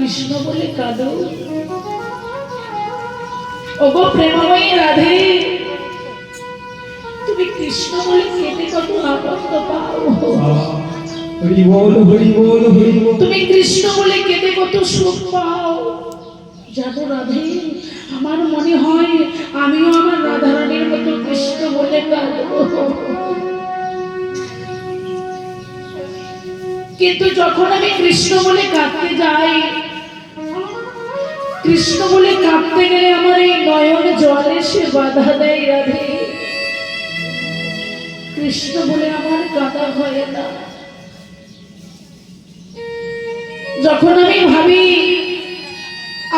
কৃষ্ণ বলে কাঁদো? ওগো প্রেমময়ী রাধে, তুমি কৃষ্ণ বলে কেঁদে কত আনন্দ পাও। হরি বল হরি বল হরি বল। তুমি কৃষ্ণ বলে কেঁদে কত সুখ পাও। জানো রাধে, আমার মনে হয় আমিও আমার রাধারানীর মতো কৃষ্ণ বলে কাঁদবো। কিন্তু যখন আমি কৃষ্ণ বলে কাঁদতে যাই, কৃষ্ণ বলে কাঁদতে গেলে আমার এই নয়ন জল এসে বাধা দেয় রাধে। কৃষ্ণ বলে আমার কাঁদা হয় না। যখন আমি ভাবি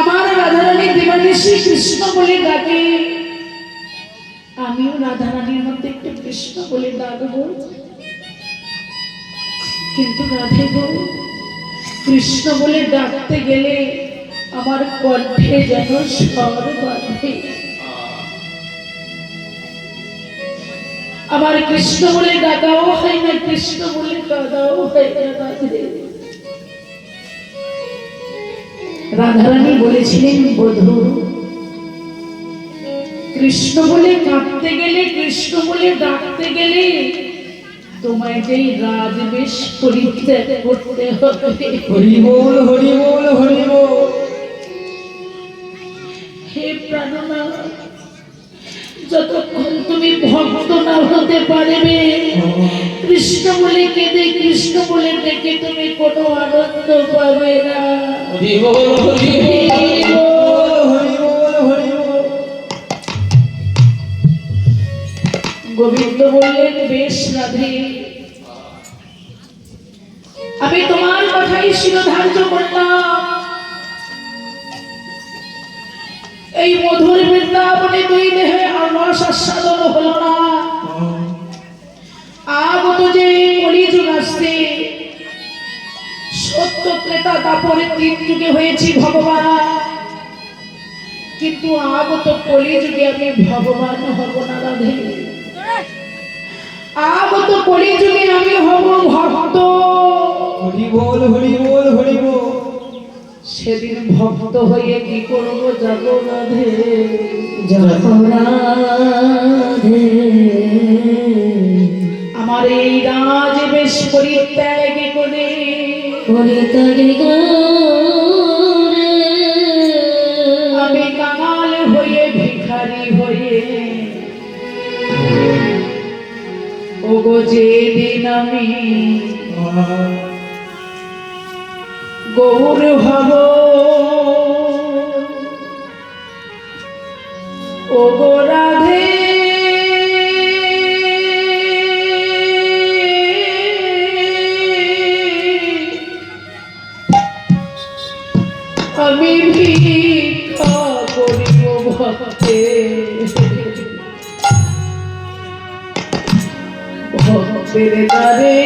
আমার রাধারানী দেবাদেশী কৃষ্ণ বলে ডাকে, আমিও রাধারানীর মধ্যে একটু কৃষ্ণ বলে ডাকবো। কিন্তু রাধে গো, কৃষ্ণ বলে ডাকতে গেলে আমার কণ্ঠে যেন স্বর বাঁধে। আমার কৃষ্ণ বলে ডাকাও হয় না, কৃষ্ণ বলে কাঁদাও হয় না রাধে। রাধারানী বলেছিলেন, বধূ, কৃষ্ণ বলে কাঁদতে গেলে, কৃষ্ণ বলে ডাকতে গেলে তোমায় যেই রাজবেশ পরিত্যাগ করতে হবে। হরি বল হরি বল হরি বল। হে প্রাণনাথ, যতক্ষণ তুমি ভক্ত না হতে পারবে, কৃষ্ণ বলে কেঁদে, কৃষ্ণ বলে ডেকে তুমি কোনো আনন্দ পাবে না। হরি বল হরি বল হরি বল হরি বল। গোবিন্দ বললেন, বেশ রাধে, আমি তোমার কথাই শিরোধার্য করলাম। এই মধুর বৃন্দাবনে দুই দেহে রস আস্বাদন হলো না। আগত যে কলিযুগ আসছে, সত্য ত্রেতা তারপরে 3 যুগে হয়েছি ভগবান, কিন্তু আগত কলিযুগে আমি ভগবান হব না রাধে। আগত কলিযুগে আমি হব ভক্ত। হরি বল হরি বল হরি বল। সেদিন ভক্ত হয়ে কি করবো, যাব রাধে। আমার এই রাজ বেশ পরিত্যাগ করে, আমি কাঙাল হয়ে ভিখারি হয়ে, ওগো যেদিন আমি গৌর হব, ওগো রাধে, আমি ভিক্ষা করিব ভক্তে, ভক্তের দ্বারে।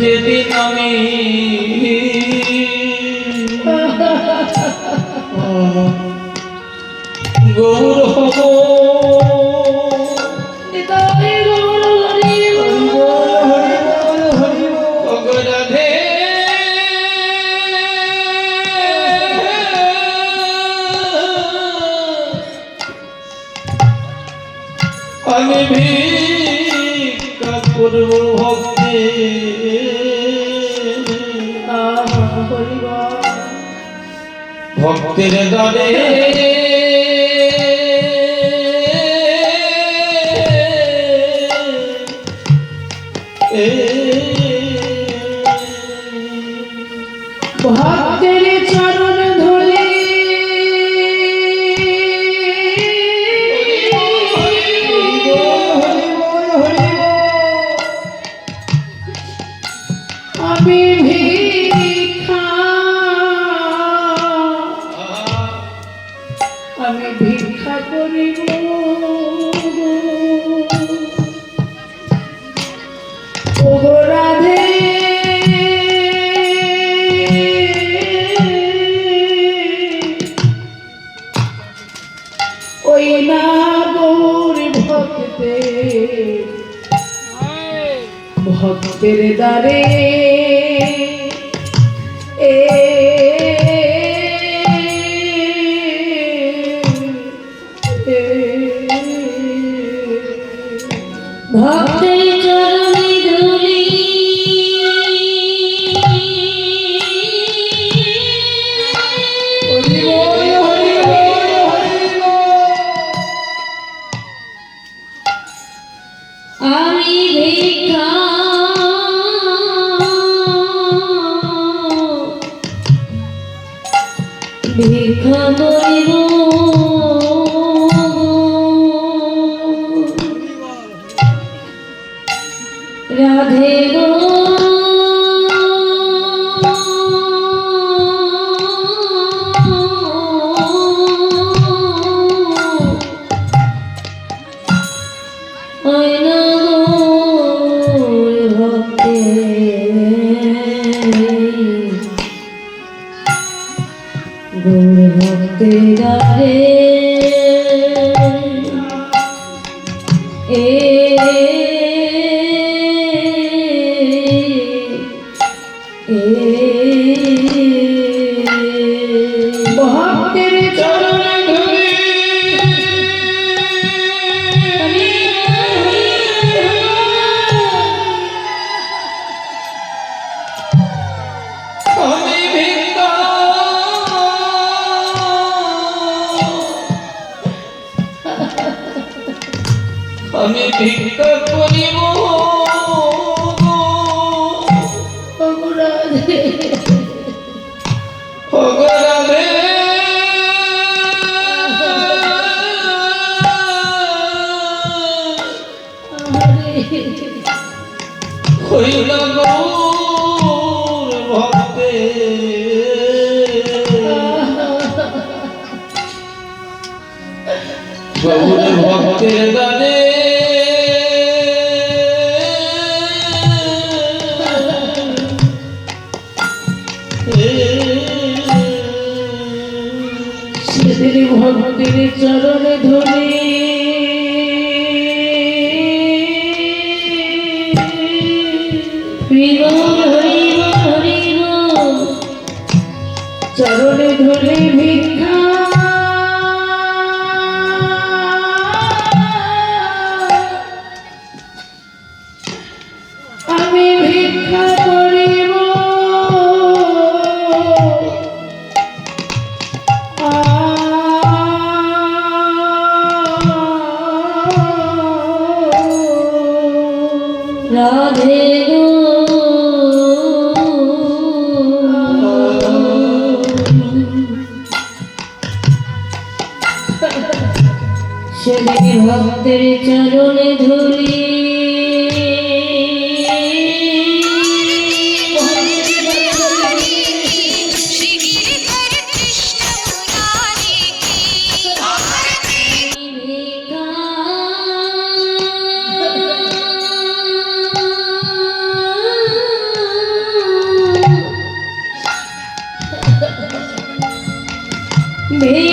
যেদিন আমি গৌর হব, আমি ভিক্ষা করব ভক্তে, ভক্তের দ্বারে। ভক্তের চরণ ধরে আমি ভিক্ষা, আমি ভিক্ষা করিব, ওগো রাধে। ওই না গৌর ভক্তে ভক্তের দ্বারে এ ভক্তের চরণে ধুলি হরি বল হরি বল হরি বল আমি ভিক্ষা ভিক্ষা করিব রাধে গো আয়না গৌর ভক্তে গৌর ভক্তে গারে এ ভক্তের চরণে ধরে আমি ভিক্ষা আমি ভিক্ষা করিব রাধে ভগরাধে হইল গৌর ভক্তে গৌর ভক্তের দানে সেদিন ভক্তের চরণে ধরে চরণে ধরে ভিক্ষা আমি ভিক্ষা করিব রাধে গো সেদিন ভক্তের চরণে ধুলি ভিক্ষা